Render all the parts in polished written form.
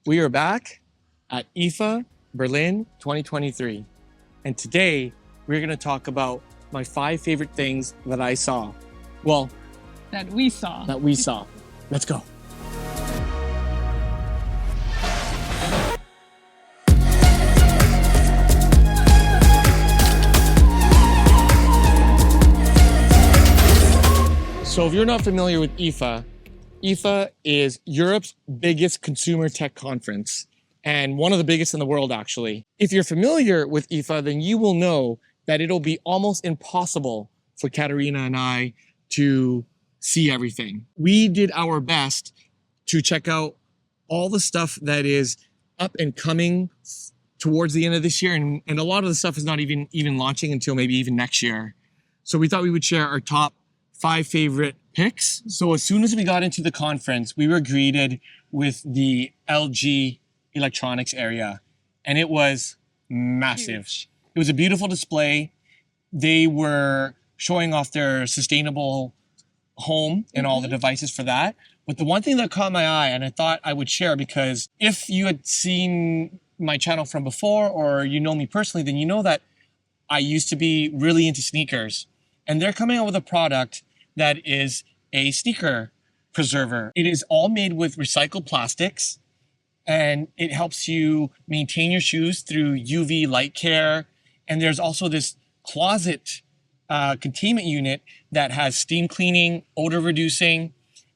We are back at IFA Berlin 2023. And today we're going to talk about my 5 favorite things that I saw. Well, that we saw. Let's go. So if you're not familiar with IFA, IFA is Europe's biggest consumer tech conference and one of the biggest in the world, actually. If you're familiar with IFA, then you will know that it'll be almost impossible for Katerina and I to see everything. We did our best to check out all the stuff that is up and coming towards the end of this year, and a lot of the stuff is not even launching until maybe even next year. So we thought we would share our top 5 favorite picks. So as soon as we got into the conference, we were greeted with the LG electronics area, and it was massive. Huge. It was a beautiful display. They were showing off their sustainable home and all the devices for that. But the one thing that caught my eye, and I thought I would share, because if you had seen my channel from before or you know me personally, then you know that I used to be really into sneakers. And they're coming out with a product that is a sneaker preserver. It is all made with recycled plastics, and it helps you maintain your shoes through UV light care. And there's also this closet containment unit that has steam cleaning, odor reducing,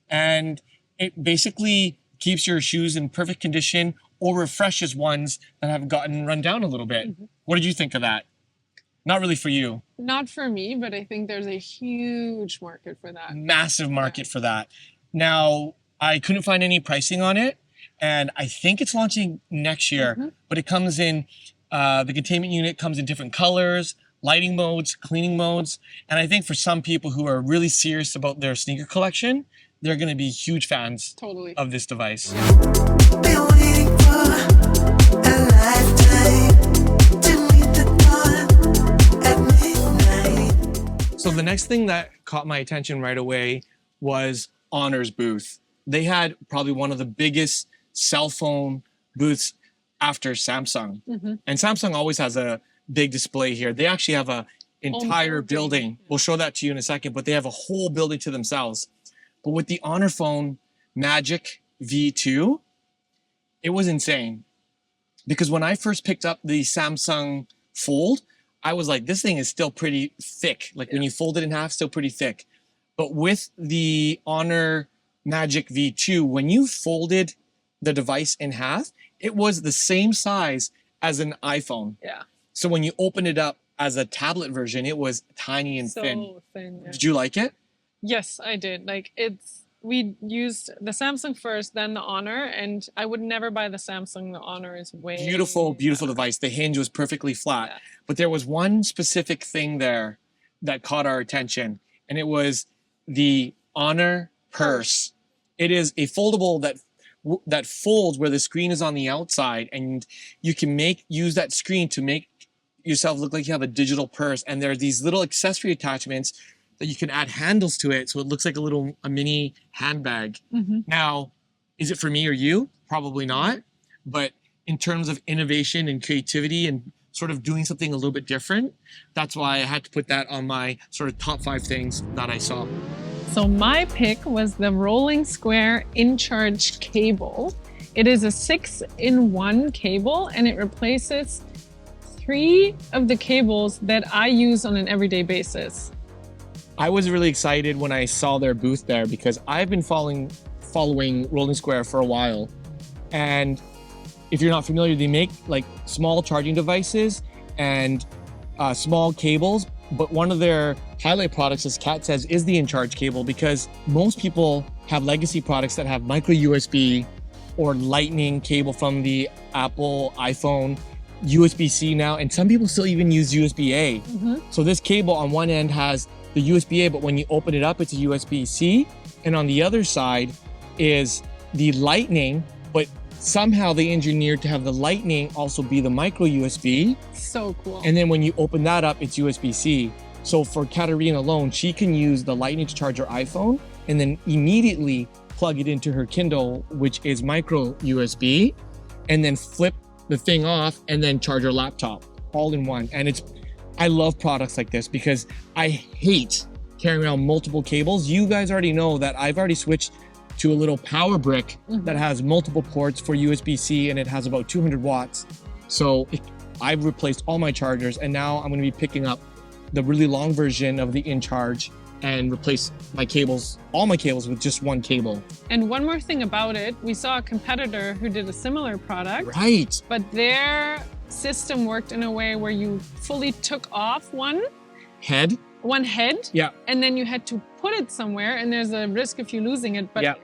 and it basically keeps your shoes in perfect condition or refreshes ones that have gotten run down a little bit. What did you think of that? Not really for you. Not for me, but I think there's a huge market for that. Massive market for that. Now, I couldn't find any pricing on it, and I think it's launching next year, but it comes in, the containment unit comes in different colors, lighting modes, cleaning modes, and I think for some people who are really serious about their sneaker collection, they're gonna be huge fans of this device. Yeah. So the next thing that caught my attention right away was Honor's booth. They had probably one of the biggest cell phone booths after Samsung. And Samsung always has a big display here. They actually have an entire building. We'll show that to you in a second, but they have a whole building to themselves. But with the Honor Phone Magic V2, it was insane. Because when I first picked up the Samsung Fold, I was like, this thing is still pretty thick. Like when you fold it in half, still pretty thick. But with the Honor Magic V2, when you folded the device in half, it was the same size as an iPhone. Yeah. So when you open it up as a tablet version, it was tiny and thin. So thin. Yeah. Did you like it? Yes, I did. Like we used the Samsung first, then the Honor, and I would never buy the Samsung. The Honor is way beautiful device. The hinge was perfectly flat. Yeah. But there was one specific thing there that caught our attention, and it was the Honor Purse. It is a foldable that folds where the screen is on the outside, and you can use that screen to make yourself look like you have a digital purse. And there are these little accessory attachments that you can add handles to it, so it looks like a mini handbag. Now, is it for me or you? Probably not. But in terms of innovation and creativity and sort of doing something a little bit different, that's why I had to put that on my sort of top 5 things that I saw. So my pick was the Rolling Square InCharge cable. It is a 6-in-1 cable, and it replaces 3 of the cables that I use on an everyday basis. I was really excited when I saw their booth there because I've been following Rolling Square for a while. And if you're not familiar, they make like small charging devices and small cables. But one of their highlight products, as Kat says, is the InCharge cable, because most people have legacy products that have micro USB or lightning cable from the Apple iPhone, USB-C now, and some people still even use USB-A. So this cable on one end has the USB-A, but when you open it up, it's a USB-C. And on the other side is the Lightning, but somehow they engineered to have the Lightning also be the micro USB. So cool. And then when you open that up, it's USB-C. So for Katerina alone, she can use the Lightning to charge her iPhone and then immediately plug it into her Kindle, which is micro USB. and then flip the thing off and then charge your laptop all in one. And I love products like this because I hate carrying around multiple cables. You guys already know that I've already switched to a little power brick that has multiple ports for USB-C, and it has about 200 watts. So I've replaced all my chargers, and now I'm going to be picking up the really long version of the InCharge and replace my cables, all my cables, with just one cable. And one more thing about it, we saw a competitor who did a similar product. Right. But their system worked in a way where you fully took off one head, yeah, and then you had to put it somewhere, and there's a risk of you losing it. But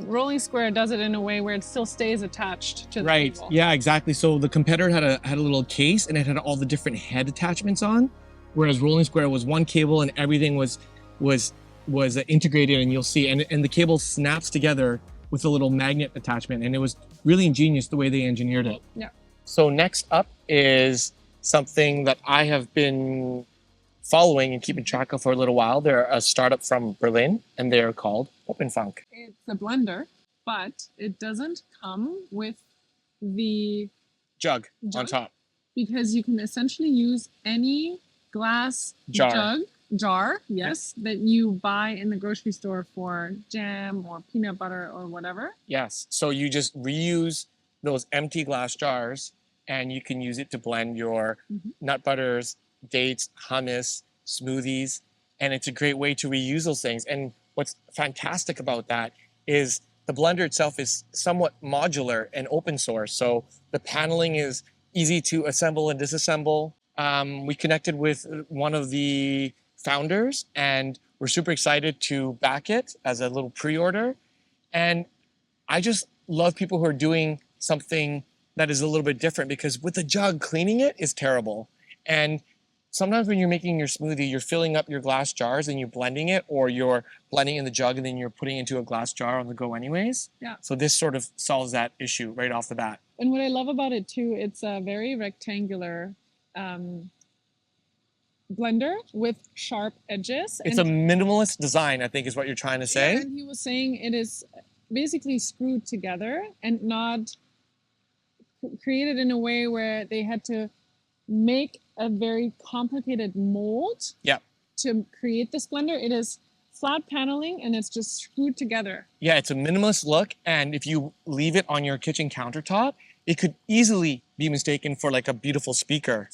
Rolling Square does it in a way where it still stays attached to the cable. Yeah, exactly. So the competitor had a little case, and it had all the different head attachments on, whereas Rolling Square was one cable and everything was integrated, and you'll see, and the cable snaps together with a little magnet attachment, and it was really ingenious the way they engineered it. Yeah. So next up is something that I have been following and keeping track of for a little while. They're a startup from Berlin, and they're called OpenFunk. It's a blender, but it doesn't come with the jug on top, because you can essentially use any glass jar, that you buy in the grocery store for jam or peanut butter or whatever. Yes, so you just reuse those empty glass jars, and you can use it to blend your nut butters, dates, hummus, smoothies, and it's a great way to reuse those things. And what's fantastic about that is the blender itself is somewhat modular and open source, so the paneling is easy to assemble and disassemble. We connected with one of the founders, and we're super excited to back it as a little pre-order. And I just love people who are doing something that is a little bit different, because with a jug, cleaning it is terrible. And sometimes when you're making your smoothie, you're filling up your glass jars and you're blending it, or you're blending in the jug and then you're putting it into a glass jar on the go anyways. Yeah. So this sort of solves that issue right off the bat. And what I love about it too, it's a very rectangular blender with sharp edges. It's a minimalist design, I think is what you're trying to say. Yeah, and he was saying it is basically screwed together and not created in a way where they had to make a very complicated mold to create this blender. It is flat paneling and it's just screwed together. Yeah, it's a minimalist look, and if you leave it on your kitchen countertop, it could easily be mistaken for like a beautiful speaker.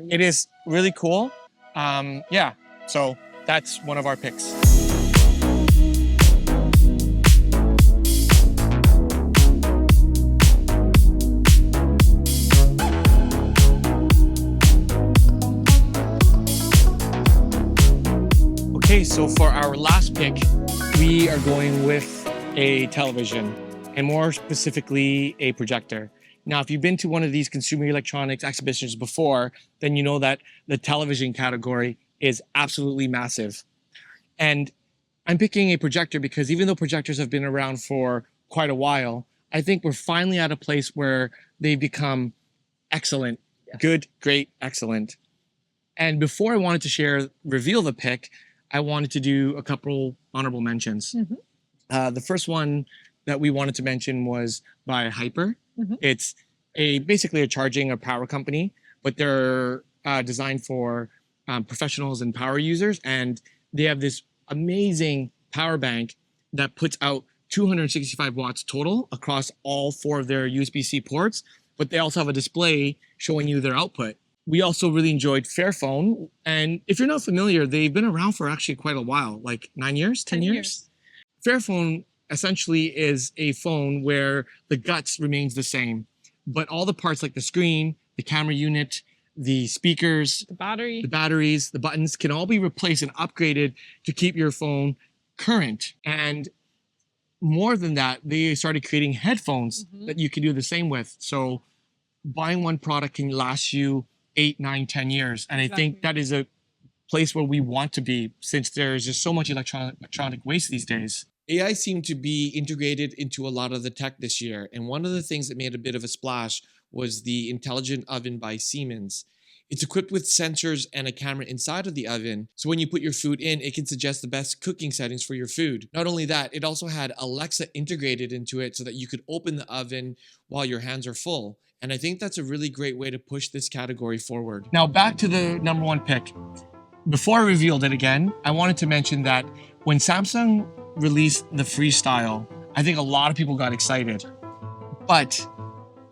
It is really cool. Yeah, so that's one of our picks. Okay, so for our last pick, we are going with a television, and more specifically, a projector. Now, if you've been to one of these consumer electronics exhibitions before, then you know that the television category is absolutely massive. And I'm picking a projector because even though projectors have been around for quite a while, I think we're finally at a place where they've become excellent. Yes. Good, great, excellent. And before I wanted to reveal the pick, I wanted to do a couple honorable mentions. The first one that we wanted to mention was by Hyper. It's basically a charging or power company, but they're designed for professionals and power users. And they have this amazing power bank that puts out 265 watts total across all 4 of their USB-C ports, but they also have a display showing you their output. We also really enjoyed Fairphone. And if you're not familiar, they've been around for actually quite a while, like 9 years, 10 years. Fairphone essentially is a phone where the guts remains the same, but all the parts like the screen, the camera unit, the speakers, the batteries, the buttons can all be replaced and upgraded to keep your phone current. And more than that, they started creating headphones that you can do the same with. So buying one product can last you 8, 9, 10 years. And I think that is a place where we want to be, since there's just so much electronic waste these days. AI seemed to be integrated into a lot of the tech this year. And one of the things that made a bit of a splash was the intelligent oven by Siemens. It's equipped with sensors and a camera inside of the oven, so when you put your food in, it can suggest the best cooking settings for your food. Not only that, it also had Alexa integrated into it so that you could open the oven while your hands are full. And I think that's a really great way to push this category forward. Now back to the number one pick. Before I revealed it again, I wanted to mention that when Samsung released the Freestyle, I think a lot of people got excited, but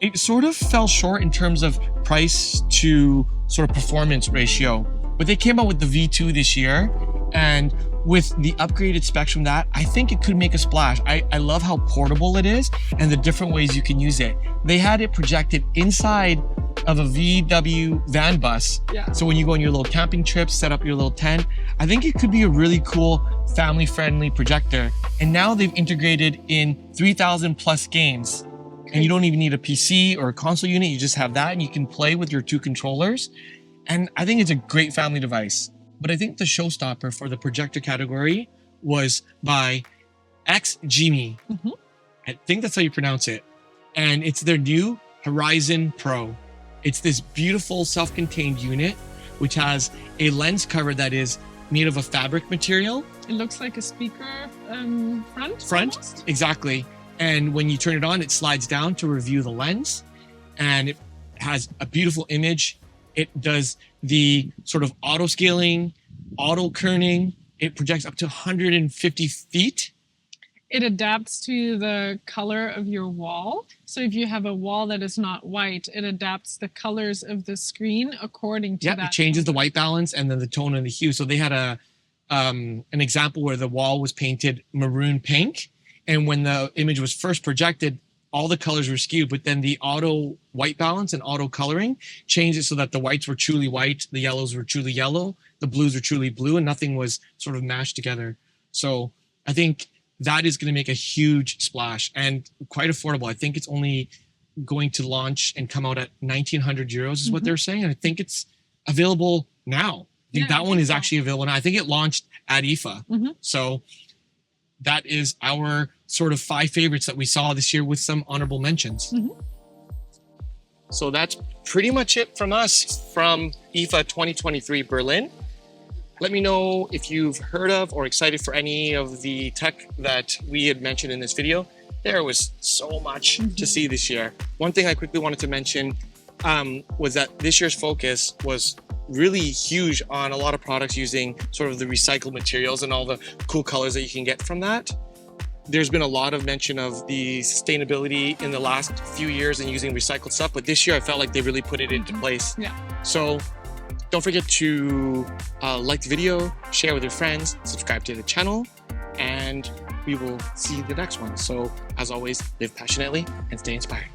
it sort of fell short in terms of price to sort of performance ratio. But they came out with the V2 this year, and with the upgraded specs from that, I think it could make a splash. I love how portable it is and the different ways you can use it. They had it projected inside of a VW van bus. Yeah. So when you go on your little camping trips, set up your little tent, I think it could be a really cool family-friendly projector. And now they've integrated in 3,000 plus games. And you don't even need a PC or a console unit. You just have that and you can play with your two controllers. And I think it's a great family device. But I think the showstopper for the projector category was by XGimi. I think that's how you pronounce it. And it's their new Horizon Pro. It's this beautiful self-contained unit, which has a lens cover that is made of a fabric material. It looks like a speaker front. Almost. Exactly. And when you turn it on, it slides down to review the lens, and it has a beautiful image. It does the sort of auto scaling, auto kerning. It projects up to 150 feet. It adapts to the color of your wall. So if you have a wall that is not white, it adapts the colors of the screen according to that. Yeah, it changes the white balance and then the tone and the hue. So they had an example where the wall was painted maroon pink. And when the image was first projected, all the colors were skewed, but then the auto white balance and auto coloring changed it so that the whites were truly white, the yellows were truly yellow, the blues were truly blue, and nothing was sort of mashed together. So I think that is going to make a huge splash and quite affordable. I think it's only going to launch and come out at 1,900 euros is what they're saying. And I think it's available now. I think that one is actually available now. I think it launched at IFA. So that is our sort of 5 favorites that we saw this year with some honorable mentions. So that's pretty much it from us from IFA 2023 Berlin. Let me know if you've heard of or excited for any of the tech that we had mentioned in this video. There was so much to see this year. One thing I quickly wanted to mention was that this year's focus was really huge on a lot of products using sort of the recycled materials and all the cool colors that you can get from that. There's been a lot of mention of the sustainability in the last few years and using recycled stuff, but this year I felt like they really put it into place. So don't forget to like the video, share with your friends, subscribe to the channel, and we will see you in the next one. So as always, live passionately and stay inspired.